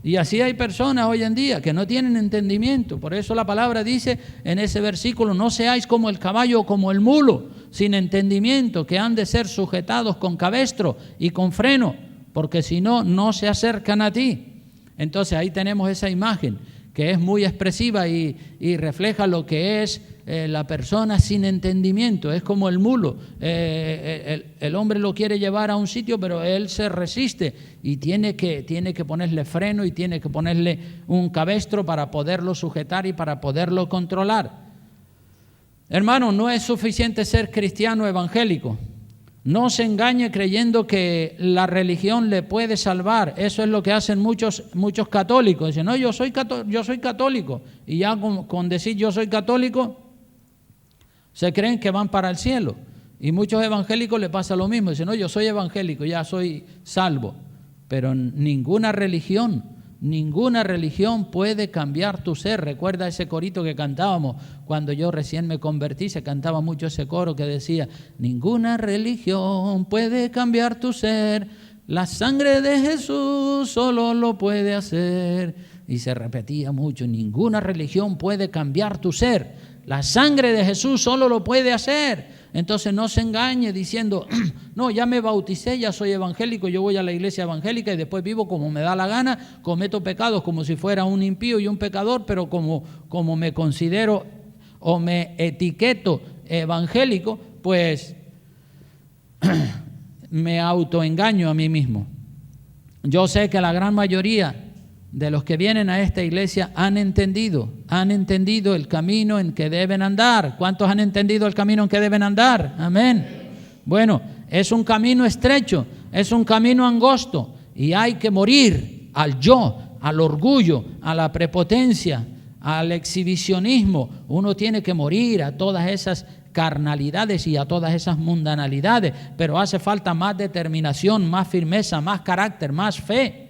Speaker 1: Y así hay personas hoy en día que no tienen entendimiento. Por eso la palabra dice en ese versículo, no seáis como el caballo o como el mulo, sin entendimiento, que han de ser sujetados con cabestro y con freno, porque si no, no se acercan a ti. Entonces ahí tenemos esa imagen que es muy expresiva y refleja lo que es la persona sin entendimiento. Es como el mulo. El hombre lo quiere llevar a un sitio, pero él se resiste y tiene que ponerle freno y tiene que ponerle un cabestro para poderlo sujetar y para poderlo controlar. Hermano, no es suficiente ser cristiano evangélico. No se engañe creyendo que la religión le puede salvar. Eso es lo que hacen muchos católicos. Dicen, no, yo soy católico. Y ya con decir yo soy católico, se creen que van para el cielo. Y muchos evangélicos les pasa lo mismo. Dicen, no, yo soy evangélico, ya soy salvo. Pero ninguna religión puede cambiar tu ser. Recuerda ese corito que cantábamos cuando yo recién me convertí. Se cantaba mucho ese coro que decía, ninguna religión puede cambiar tu ser. La sangre de Jesús solo lo puede hacer. Y se repetía mucho, ninguna religión puede cambiar tu ser. La sangre de Jesús solo lo puede hacer. Entonces no se engañe diciendo, no, ya me bauticé, ya soy evangélico, yo voy a la iglesia evangélica y después vivo como me da la gana, cometo pecados como si fuera un impío y un pecador, pero como me considero o me etiqueto evangélico, pues me autoengaño a mí mismo. Yo sé que la gran mayoría de los que vienen a esta iglesia han entendido el camino en que deben andar. ¿Cuántos han entendido el camino en que deben andar? Amén. Bueno, es un camino estrecho, es un camino angosto y hay que morir al yo, al orgullo, a la prepotencia, al exhibicionismo. Uno tiene que morir a todas esas carnalidades y a todas esas mundanalidades, pero hace falta más determinación, más firmeza, más carácter, más fe,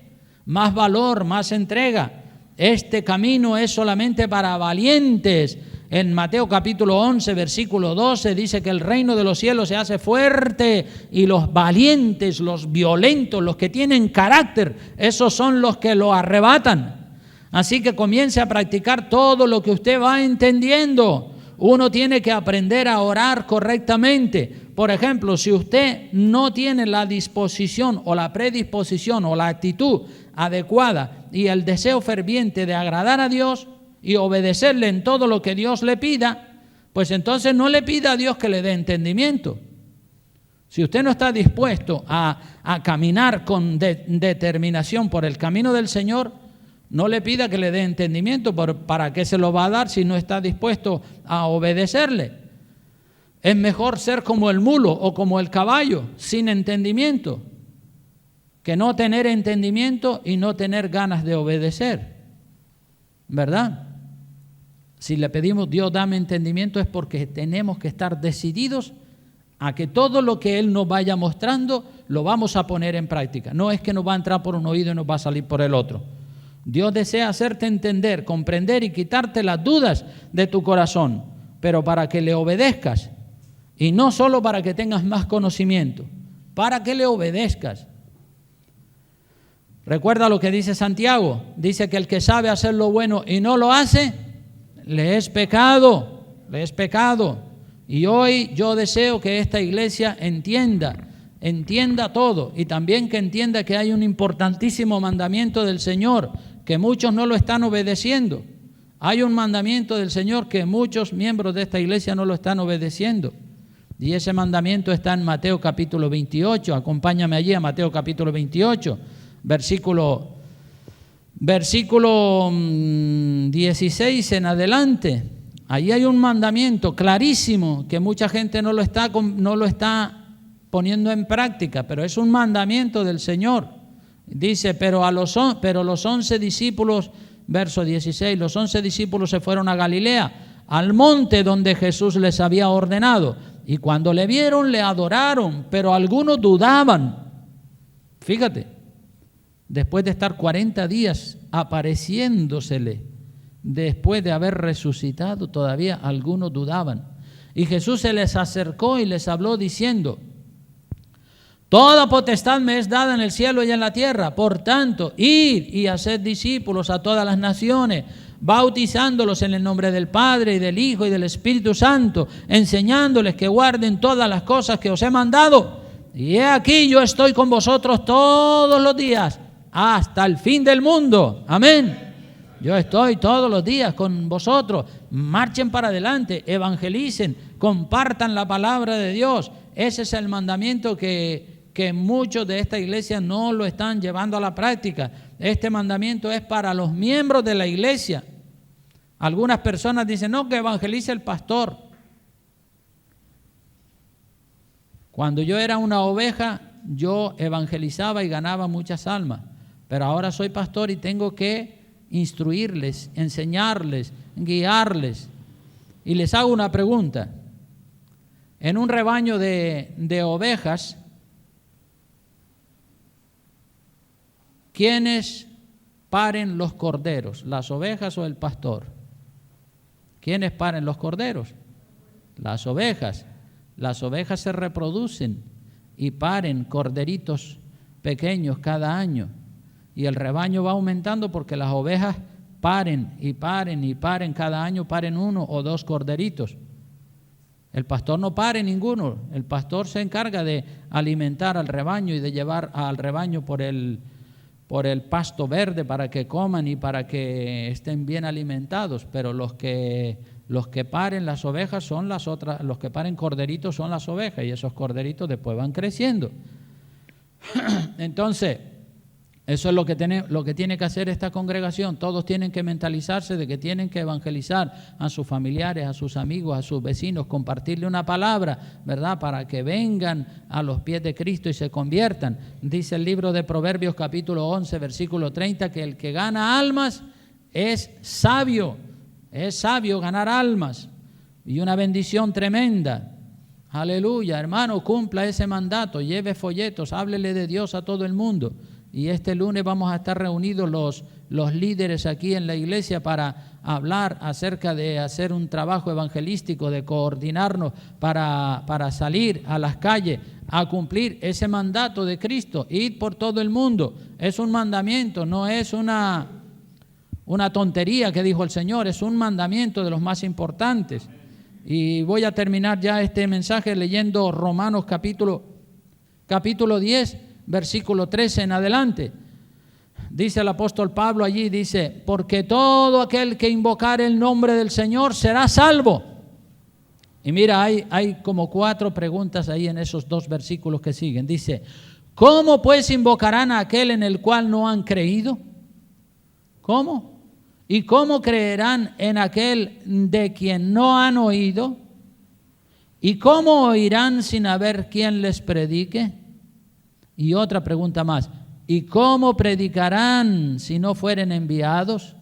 Speaker 1: más valor, más entrega. Este camino es solamente para valientes. En Mateo capítulo 11, versículo 12, dice que el reino de los cielos se hace fuerte y los valientes, los violentos, los que tienen carácter, esos son los que lo arrebatan. Así que comience a practicar todo lo que usted va entendiendo. Uno tiene que aprender a orar correctamente. Por ejemplo, si usted no tiene la disposición o la predisposición o la actitud adecuada y el deseo ferviente de agradar a Dios y obedecerle en todo lo que Dios le pida, pues entonces no le pida a Dios que le dé entendimiento. Si usted no está dispuesto a caminar con determinación por el camino del Señor, no le pida que le dé entendimiento. ¿Para qué se lo va a dar si no está dispuesto a obedecerle? Es mejor ser como el mulo o como el caballo, sin entendimiento, que no tener entendimiento y no tener ganas de obedecer, ¿verdad? Si le pedimos, Dios, dame entendimiento, es porque tenemos que estar decididos a que todo lo que Él nos vaya mostrando lo vamos a poner en práctica. No es que nos va a entrar por un oído y nos va a salir por el otro. Dios desea hacerte entender, comprender y quitarte las dudas de tu corazón, pero para que le obedezcas, y no solo para que tengas más conocimiento, para que le obedezcas. Recuerda lo que dice Santiago, dice que el que sabe hacer lo bueno y no lo hace, le es pecado. Y hoy yo deseo que esta iglesia entienda todo, y también que entienda que hay un importantísimo mandamiento del Señor, que muchos no lo están obedeciendo. Hay un mandamiento del Señor que muchos miembros de esta iglesia no lo están obedeciendo. Y ese mandamiento está en Mateo capítulo 28. Acompáñame allí a Mateo capítulo 28, versículo 16 en adelante. Ahí hay un mandamiento clarísimo que mucha gente no lo está poniendo en práctica, pero es un mandamiento del Señor. Dice, pero los 11 discípulos, verso 16, los 11 discípulos se fueron a Galilea, al monte donde Jesús les había ordenado, y cuando le vieron le adoraron, pero algunos dudaban. Fíjate, después de estar 40 días apareciéndosele, después de haber resucitado, todavía algunos dudaban. Y Jesús se les acercó y les habló diciendo, toda potestad me es dada en el cielo y en la tierra. Por tanto, id y haced discípulos a todas las naciones, bautizándolos en el nombre del Padre y del Hijo y del Espíritu Santo, enseñándoles que guarden todas las cosas que os he mandado. Y he aquí, yo estoy con vosotros todos los días, hasta el fin del mundo. Amén. Yo estoy todos los días con vosotros. Marchen para adelante, evangelicen, compartan la palabra de Dios. Ese es el mandamiento que muchos de esta iglesia no lo están llevando a la práctica. Este mandamiento es para los miembros de la iglesia. Algunas personas dicen, no, que evangelice el pastor. Cuando yo era una oveja, yo evangelizaba y ganaba muchas almas. Pero ahora soy pastor y tengo que instruirles, enseñarles, guiarles. Y les hago una pregunta. En un rebaño de ovejas, ¿quiénes paren los corderos? ¿Las ovejas o el pastor? ¿Quiénes paren los corderos? Las ovejas. Las ovejas se reproducen y paren corderitos pequeños cada año. Y el rebaño va aumentando porque las ovejas paren cada año, paren 1 o 2 corderitos. El pastor no pare ninguno. El pastor se encarga de alimentar al rebaño y de llevar al rebaño por el pasto verde para que coman y para que estén bien alimentados. Pero los que paren las ovejas son las otras, los que paren corderitos son las ovejas, y esos corderitos después van creciendo. Entonces, eso es lo que tiene que hacer esta congregación. Todos tienen que mentalizarse de que tienen que evangelizar a sus familiares, a sus amigos, a sus vecinos, compartirle una palabra, ¿verdad? Para que vengan a los pies de Cristo y se conviertan. Dice el libro de Proverbios capítulo 11, versículo 30, que el que gana almas es sabio ganar almas, y una bendición tremenda. Aleluya, hermano, cumpla ese mandato, lleve folletos, háblele de Dios a todo el mundo. Y este lunes vamos a estar reunidos los líderes aquí en la iglesia para hablar acerca de hacer un trabajo evangelístico, de coordinarnos para salir a las calles a cumplir ese mandato de Cristo, ir por todo el mundo. Es un mandamiento, no es una tontería que dijo el Señor, es un mandamiento de los más importantes. Y voy a terminar ya este mensaje leyendo Romanos capítulo 10, versículo 13 en adelante. Dice el apóstol Pablo allí, dice, porque todo aquel que invocare el nombre del Señor será salvo. Y mira, hay como 4 preguntas ahí en esos 2 versículos que siguen. Dice, ¿cómo pues invocarán a aquel en el cual no han creído? ¿Cómo? ¿Y cómo creerán en aquel de quien no han oído? ¿Y cómo oirán sin haber quien les predique? Y otra pregunta más, ¿y cómo predicarán si no fueren enviados?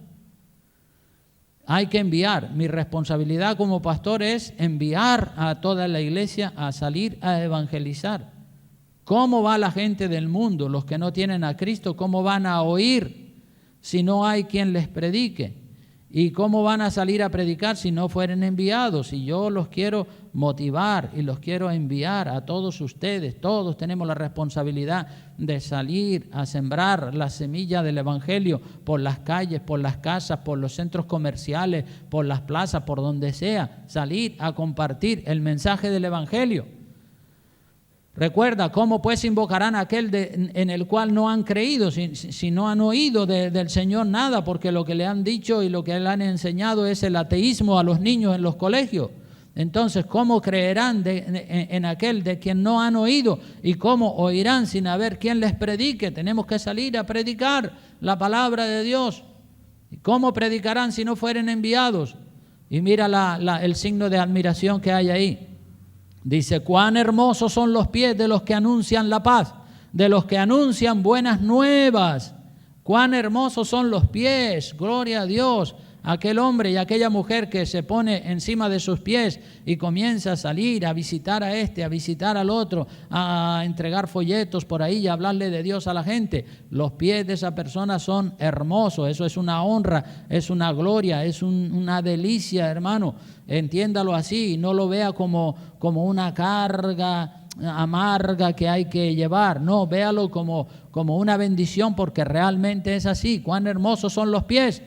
Speaker 1: Hay que enviar. Mi responsabilidad como pastor es enviar a toda la iglesia a salir a evangelizar. ¿Cómo va la gente del mundo, los que no tienen a Cristo? ¿Cómo van a oír si no hay quien les predique? ¿Y cómo van a salir a predicar si no fueren enviados? Y yo los quiero motivar y los quiero enviar a todos ustedes. Todos tenemos la responsabilidad de salir a sembrar la semilla del Evangelio por las calles, por las casas, por los centros comerciales, por las plazas, por donde sea. Salir a compartir el mensaje del Evangelio. Recuerda, ¿cómo pues invocarán a aquel en el cual no han creído, si no han oído del Señor nada? Porque lo que le han dicho y lo que le han enseñado es el ateísmo a los niños en los colegios. Entonces, ¿cómo creerán en aquel de quien no han oído? ¿Y cómo oirán sin haber quien les predique? Tenemos que salir a predicar la palabra de Dios. ¿Y cómo predicarán si no fueren enviados? Y mira el signo de admiración que hay ahí. Dice, cuán hermosos son los pies de los que anuncian la paz, de los que anuncian buenas nuevas. Cuán hermosos son los pies, gloria a Dios. Aquel hombre y aquella mujer que se pone encima de sus pies y comienza a salir a visitar a este, a visitar al otro, a entregar folletos por ahí y a hablarle de Dios a la gente. Los pies de esa persona son hermosos, eso es una honra, es una gloria, es una delicia, hermano. Entiéndalo así, no lo vea como una carga amarga que hay que llevar. No, véalo como una bendición, porque realmente es así. Cuán hermosos son los pies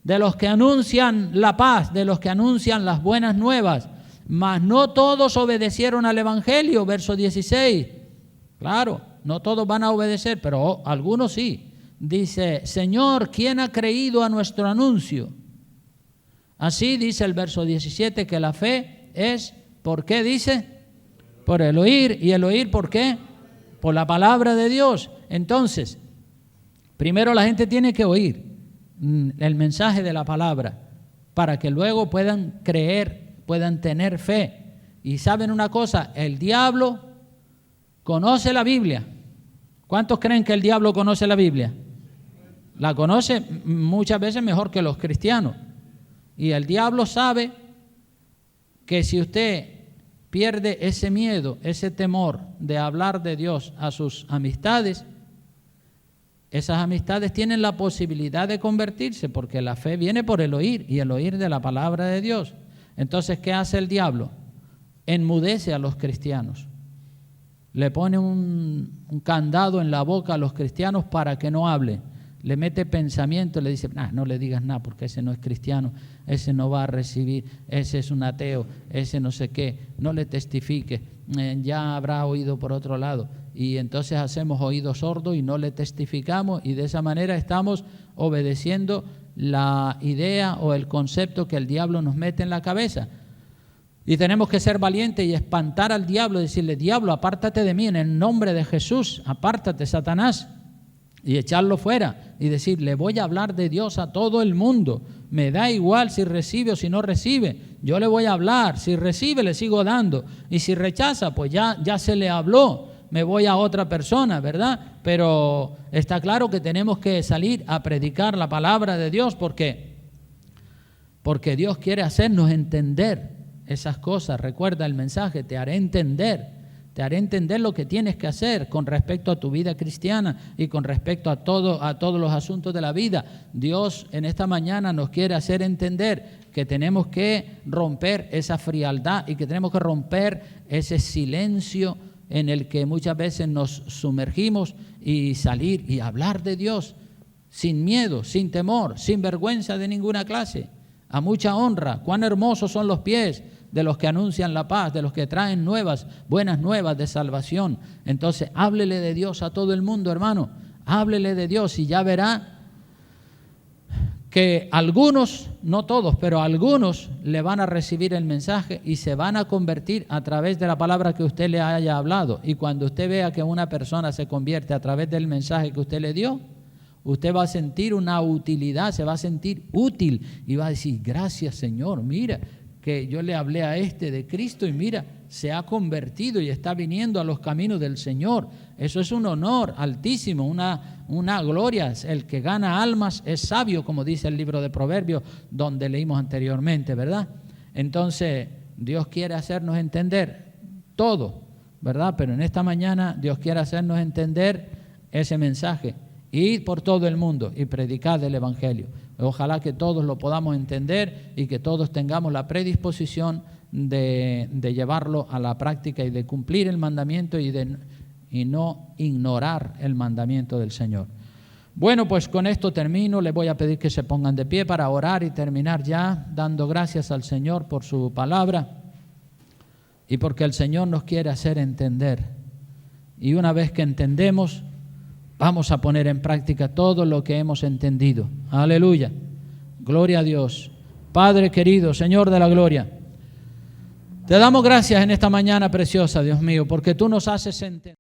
Speaker 1: de los que anuncian la paz, de los que anuncian las buenas nuevas. Mas no todos obedecieron al Evangelio, verso 16. Claro, no todos van a obedecer, pero algunos sí. Dice, Señor, ¿quién ha creído a nuestro anuncio? Así dice el verso 17, que la fe es, ¿por qué dice? Por el oír. ¿Y el oír por qué? Por la palabra de Dios. Entonces, primero la gente tiene que oír el mensaje de la palabra para que luego puedan creer, puedan tener fe. Y saben una cosa, el diablo conoce la Biblia. ¿Cuántos creen que el diablo conoce la Biblia? La conoce muchas veces mejor que los cristianos. Y el diablo sabe que si usted pierde ese miedo, ese temor de hablar de Dios a sus amistades, esas amistades tienen la posibilidad de convertirse, porque la fe viene por el oír, y el oír de la palabra de Dios. Entonces, ¿qué hace el diablo? Enmudece a los cristianos. Le pone un candado en la boca a los cristianos para que no hablen. Le mete pensamiento, le dice, no le digas nada porque ese no es cristiano, ese no va a recibir, ese es un ateo, ese no sé qué, no le testifique, ya habrá oído por otro lado. Y entonces hacemos oído sordo y no le testificamos, y de esa manera estamos obedeciendo la idea o el concepto que el diablo nos mete en la cabeza. Y tenemos que ser valientes y espantar al diablo, decirle, diablo, apártate de mí en el nombre de Jesús, apártate, Satanás. Y echarlo fuera y decir, le voy a hablar de Dios a todo el mundo. Me da igual si recibe o si no recibe. Yo le voy a hablar. Si recibe, le sigo dando. Y si rechaza, pues ya se le habló. Me voy a otra persona, ¿verdad? Pero está claro que tenemos que salir a predicar la palabra de Dios porque Dios quiere hacernos entender esas cosas. Recuerda el mensaje, te haré entender lo que tienes que hacer con respecto a tu vida cristiana y con respecto a todos los asuntos de la vida. Dios en esta mañana nos quiere hacer entender que tenemos que romper esa frialdad y que tenemos que romper ese silencio en el que muchas veces nos sumergimos y salir y hablar de Dios sin miedo, sin temor, sin vergüenza de ninguna clase, a mucha honra. Cuán hermosos son los pies de los que anuncian la paz, de los que traen buenas nuevas de salvación. Entonces, háblele de Dios a todo el mundo, hermano. Háblele de Dios y ya verá que algunos, no todos, pero algunos le van a recibir el mensaje y se van a convertir a través de la palabra que usted le haya hablado. Y cuando usted vea que una persona se convierte a través del mensaje que usted le dio, usted va a sentir una utilidad, se va a sentir útil y va a decir, gracias Señor, mira, que yo le hablé a este de Cristo y mira, se ha convertido y está viniendo a los caminos del Señor. Eso es un honor altísimo, una gloria. El que gana almas es sabio, como dice el libro de Proverbios, donde leímos anteriormente, ¿verdad? Entonces, Dios quiere hacernos entender todo, ¿verdad? Pero en esta mañana Dios quiere hacernos entender ese mensaje. Id por todo el mundo y predicad el Evangelio. Ojalá que todos lo podamos entender y que todos tengamos la predisposición de llevarlo a la práctica y de cumplir el mandamiento y no ignorar el mandamiento del Señor. Bueno, pues con esto termino. Les voy a pedir que se pongan de pie para orar y terminar ya dando gracias al Señor por su palabra y porque el Señor nos quiere hacer entender. Y una vez que entendemos, vamos a poner en práctica todo lo que hemos entendido. Aleluya. Gloria a Dios. Padre querido, Señor de la gloria, te damos gracias en esta mañana preciosa, Dios mío, porque tú nos haces entender.